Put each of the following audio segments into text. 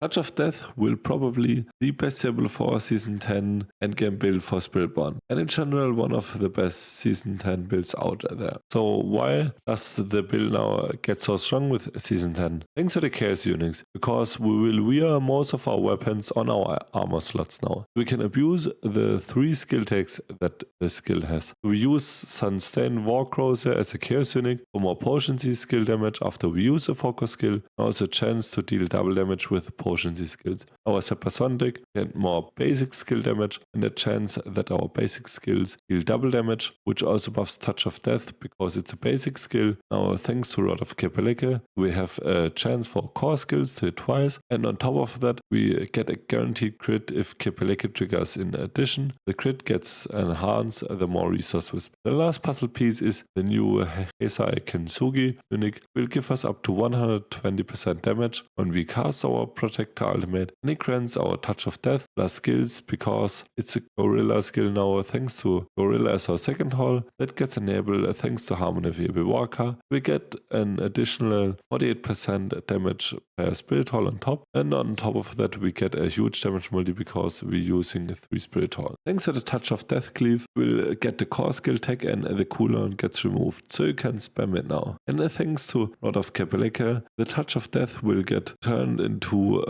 Touch of Death will probably the best Diablo4 Season 10 endgame build for Spiritborn, and in general one of the best Season 10 builds out there. So why does the build now get so strong with Season 10? Thanks to the Chaos Unix, because we will wear most of our weapons on our armor slots now. We can abuse the 3 skill takes that the skill has. We use Sunstain Warcrozer as a Chaos Unix for more potency skill damage after we use a focus skill, and also a chance to deal double damage with potency skills. Our Supersonic get more basic skill damage and a chance that our basic skills deal double damage, which also buffs Touch of Death because it's a basic skill. Now thanks to Rod of Kerkyboi, we have a chance for core skills to hit twice, and on top of that we get a guaranteed crit if Kerkyboi triggers. In addition, the crit gets enhanced the more resource wisp. The last puzzle piece is the new Heisei Kintsugi unique will give us up to 120% damage when we cast our Protector ultimate, and it grants our Touch of Death plus skills because it's a Gorilla skill now thanks to Gorilla as our second hull that gets enabled thanks to Harmony of Evil Walker. We get an additional 48% damage per spirit hull on top, and on top of that we get a huge damage multi because we're using a 3 spirit hull. Thanks to the Touch of Death cleave, we'll get the core skill tag and the cooldown gets removed, so you can spam it now. And thanks to Rod of Kerkyboi, the Touch of Death will get turned into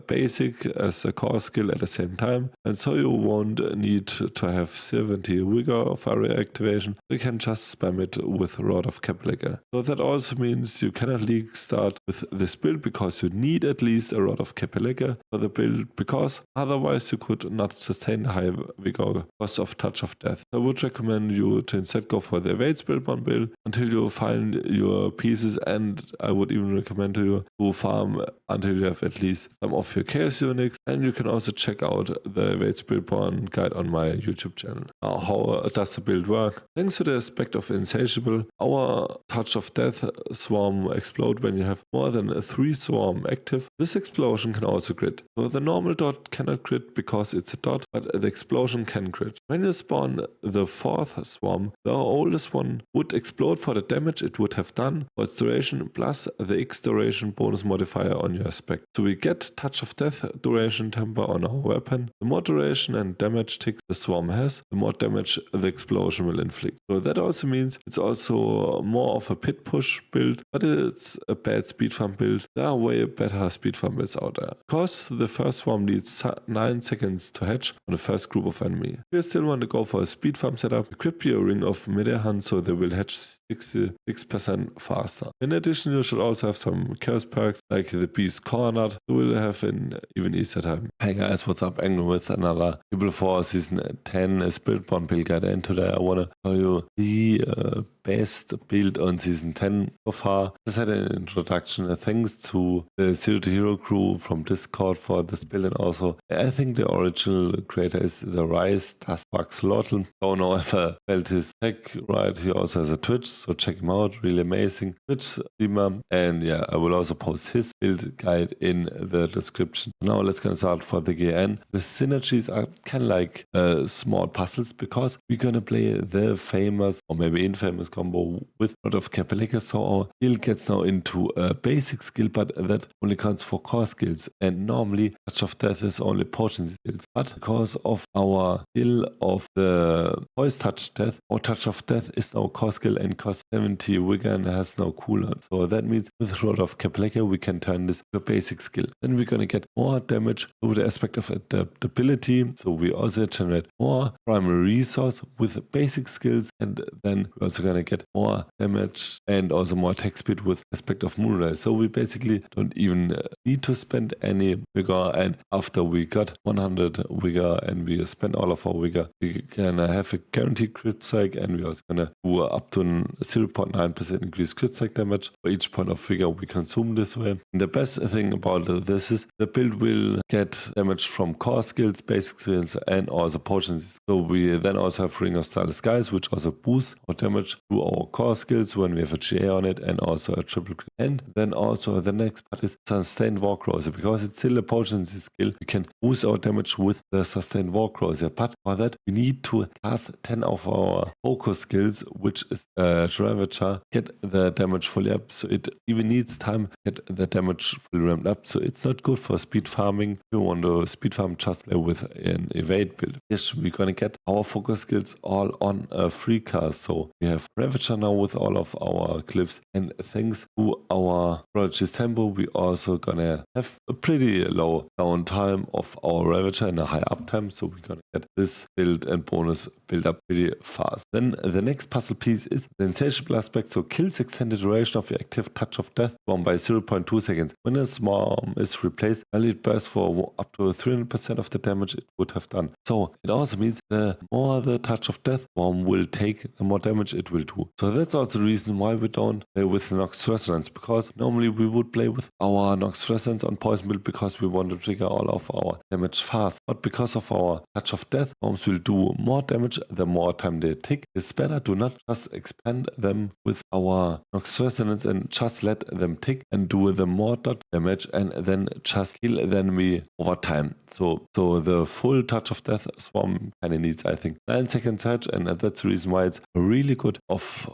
basic as a core skill at the same time, and so you won't need to have 70 vigor of area activation. You can just spam it with Rod of Kerkyboi. So that also means you cannot league start with this build because you need at least a Rod of Kerkyboi for the build, because otherwise you could not sustain the high vigor cost of Touch of Death. I would recommend you to instead go for the Evade Spiritborn build until you find your pieces, and I would even recommend to you to farm until you have at least some of your Chaos Unix, and you can also check out the Evade Spiritborn guide on my YouTube channel. Now, how does the build work? Thanks to the aspect of Insatiable, our Touch of Death swarm explode when you have more than 3 swarm active. This explosion can also crit. So the normal dot cannot crit because it's a dot, but the explosion can crit. When you spawn the 4th swarm, the oldest one would explode for the damage it would have done for its duration plus the X duration bonus modifier on your aspect. So we get Touch of Death duration temper on our weapon. The more duration and damage ticks the swarm has, the more damage the explosion will inflict. So that also means it's also more of a pit push build, but it's a bad speed farm build. There are way better speed farm builds out there. Because the first swarm needs 9 seconds to hatch on the first group of enemy. If you still want to go for a speed farm setup, equip your Ring of Midair Hunt so they will hatch 66% faster. In addition, you should also have some chaos perks like the Beast Cornered, you will have an even easier time. Hey guys, what's up? Angry with another Diablo4 Season 10 Spiritborn build guide, and today I want to show you the best build on Season 10 so far. Just had an introduction. Thanks to the Zero to Hero crew from Discord for this build, and also I think the original creator is the Rise Das Axolotl. Don't know if I felt his tech right. He also has a Twitch, so check him out. Really amazing Twitch streamer. And yeah, I will also post his build guide in the description. Now let's get started for the GN. The synergies are kind of like small puzzles because we're gonna play the famous or maybe infamous combo with Rod of Kerkyboi. So our skill gets now into a basic skill, but that only counts for core skills. And normally Touch of Death is only potency skills. But because of our skill of the Voice Touch Death, our Touch of Death is now core skill and costs 70 vigor and has no cooldown. So that means with Rod of Kerkyboi we can turn this to a basic skill. Then we're gonna get more damage through the aspect of adaptability. So we also generate more primary resource with basic skills, and then we're also gonna get more damage and also more attack speed with aspect of Moonrise. So we basically don't even need to spend any vigor, and after we got 100 vigor and we spend all of our vigor, we can have a guaranteed crit strike, and we're also gonna do up to 0.9% increased crit strike damage for each point of vigor we consume this way. And the best thing about this is the build will get damage from core skills, basic skills, and also potions. So we then also have Ring of Starless Skies, which also boosts our damage through do our core skills when we have a GA on it and also a triple crit. And then also the next part is sustained war cruiser, because it's still a potency skill. We can boost our damage with the sustained war cruiser, but for that we need to cast 10 of our focus skills, which is Ravager, get the damage fully up. So it even needs time to get the damage fully ramped up. So it's not good for speed farming. If you want to speed farm, just play with an evade build. Yes, we're gonna get our focus skills all on a free cast. So we have Ravager now with all of our glyphs, and thanks to our Prodigy's Tempo, we also gonna have a pretty low downtime of our Ravager and a high uptime. So we're gonna get this build and bonus build up pretty fast. Then the next puzzle piece is the insatiable aspect. So kills extended duration of your active Touch of Death bomb by 0.2 seconds. When a bomb is replaced, it bursts for up to 300% of the damage it would have done. So it also means the more the Touch of Death bomb will take, the more damage it will do. So that's also the reason why we don't play with Nox Resonance, because normally we would play with our Nox Resonance on Poison Build because we want to trigger all of our damage fast. But because of our Touch of Death, bombs will do more damage the more time they tick. It's better to not just expand them with our Nox Resonance and just let them tick and do the more dot damage and then just kill the enemy over time. So the full Touch of Death swarm kind of needs, I think, 9 seconds hedge, and that's the reason why it's really good of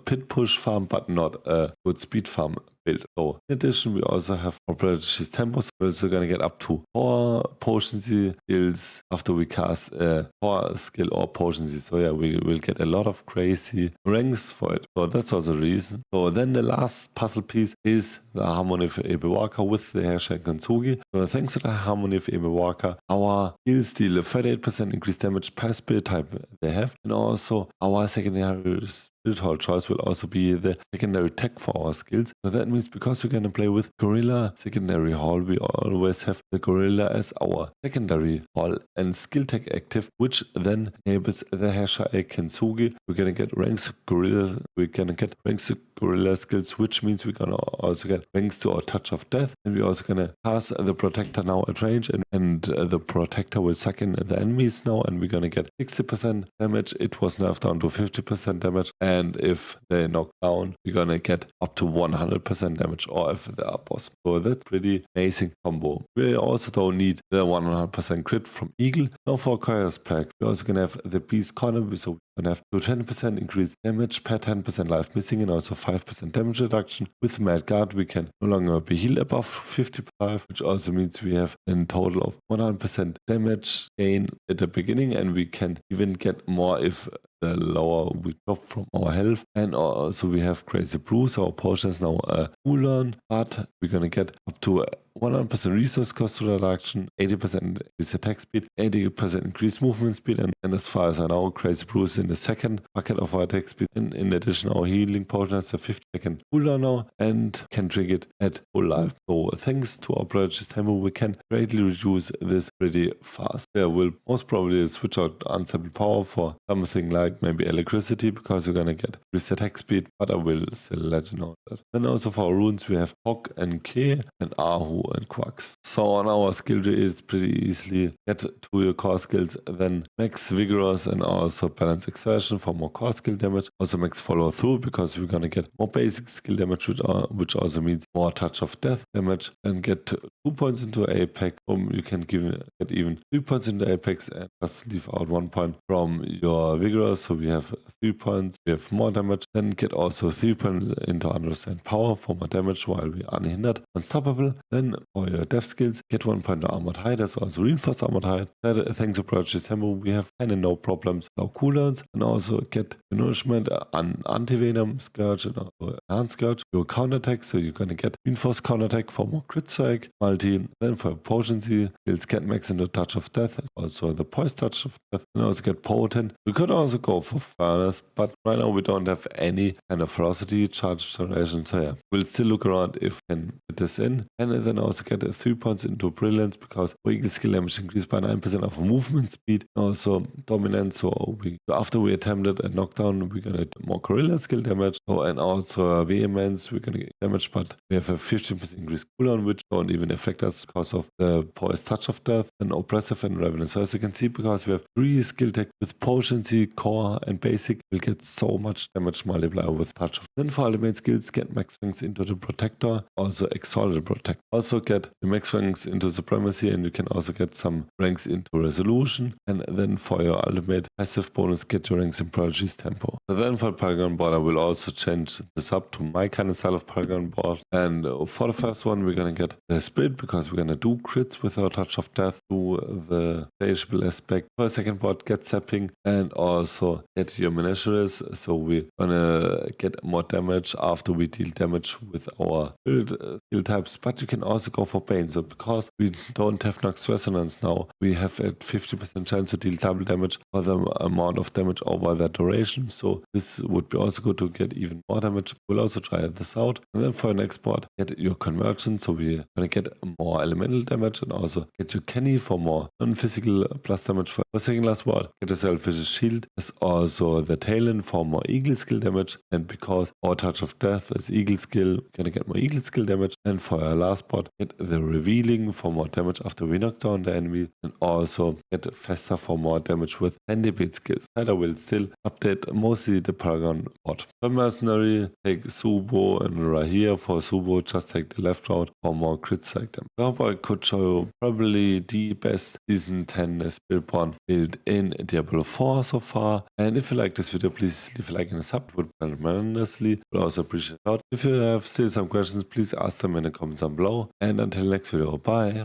pit push farm, but not a good speed farm build. So in addition, we also have our Prodigy's Tempo. So we're also gonna get up to 4 potency skills after we cast a 4 skill or potency. So yeah, we will get a lot of crazy ranks for it. So that's also the reason. So then the last puzzle piece is the Harmony of Ebewaka with the Herrscher and Konsugi. So thanks to the Harmony of Ebewaka, our skills deal a 38% increased damage per spirit type they have, and also our secondary Spirit Hall choice will also be the secondary tech for our skills. So that means because we're going to play with Gorilla Secondary Hall, we always have the Gorilla as our secondary hall and skill tech active, which then enables the Herrscher Kensugi. We're going to get ranks Gorilla, we're going to get ranks to Gorilla skills, which means we're going to also get ranks to our Touch of Death, and we're also going to pass the Protector now at range, and the Protector will suck in the enemies now, and we're going to get 60% damage. It was nerfed down to 50% damage, and if they knock down, we're gonna get up to 100% damage, or if they are boss. So that's pretty amazing combo. We also don't need the 100% crit from Eagle. Now for Chaos packs, we're also gonna have the Beast Corner, so we're gonna have to 10% increased damage per 10% life missing, and also 5% damage reduction. With Mad Guard, we can no longer be healed above 55, which also means we have a total of 100% damage gain at the beginning, and we can even get more if the lower we drop from our health. And also we have Crazy Bruise. Our potion is now a cooldown, but we're gonna get up to 100% resource cost reduction, 80% increased attack speed, 80% increased movement speed, and as far as I know, Crazy Bruise in the second bucket of our attack speed. And in addition, our healing potion has a 50-second cooldown now and can trigger it at full life. So thanks to our Prodigy's Tempo, we can greatly reduce this pretty fast. Yeah, we'll most probably switch out Unstable Power for something like maybe Electricity, because we're gonna get increased attack speed, but I will still let you know that. Then also for our runes, we have Hog and K and Ahu and Quacks. So on our skill tree, it's pretty easily get to your core skills, then max Vigorous and also Balance Exertion for more core skill damage. Also max Follow Through, because we're gonna get more basic skill damage, which also means more Touch of Death damage, and get 2 points into Apex. You can get even 3 points into Apex and just leave out 1 point from your Vigorous. So we have 3 points, we have more damage, then get also 3 points into Understand Power for more damage while we are unhindered, unstoppable. Then for your death skills, get 1 point to Armored Hide, that's also Reinforced Armored Hide. Thanks to Prodigy's Tempo, we have kind of no problems with our cooldowns, and also get Nourishment, Anti-Venom, Scourge, and also Enhanced Scourge. Your counterattack, so you're gonna get Reinforced Counterattack for more crit strike, multi. Then for potency, skills get max into Touch of Death, also the Poise Touch of Death, and also get Potent. We could also go for Furnace, but right now we don't have any kind of Ferocity charge duration, so yeah, we'll still look around if we can get this in. And then also get 3 points into Brilliance, because our Eagle skill damage increased by 9% of our movement speed, also Dominance. So after we attempted a knockdown, we're gonna get more Gorilla skill damage, and also Vehemence, we're gonna get damage, but we have a 15% increased cooldown, which don't even affect us because of the Poise Touch of Death and Oppressive and Revenant. So as you can see, because we have 3 skill techs with Potency, Core, core and basic will get so much damage multiplier with touch of. Then for ultimate skills, get max ranks into the protector, also exalted protect. Also get the max ranks into supremacy, and you can also get some ranks into resolution. And then for your ultimate passive bonus, get your ranks in prodigy's tempo. So then for Paragon Board, I will also change this up to my kind of style of Paragon Board. And for the first one, we're gonna get the Spirit, because we're gonna do crits with our Touch of Death, do the stageable aspect. For the second board, get zapping and also get your menageries. So we're gonna get more damage after we deal damage with our build skill types. But you can also go for Bane. So because we don't have Nox Resonance now, we have a 50% chance to deal double damage for the amount of damage over that duration. So this would be also good to get even more damage. We'll also try this out. And then for the next board, get your Convergence. So we're gonna get more elemental damage and also get your Kenny for more non-physical plus damage. For the second last board, get a Selfish's Shield. There's also the Talon for more Eagle skill damage. And because our Touch of Death is Eagle skill, gonna get more Eagle skill damage. And for our last board, get the Revealing for more damage after we knock down the enemy. And also get Festa for more damage with handipede skills. I will still update mostly the Paragon board. For Mercenary, take Subo and Rahir. For Subo, just take the left route for more crits like them. I hope I could show you probably the best Season 10 Spiritborn build in Diablo 4 so far. And if you like this video, please leave a like and a sub. It would be tremendously. Would also appreciate it. If you have still some questions, please ask them in the comments down below. And until next video, bye.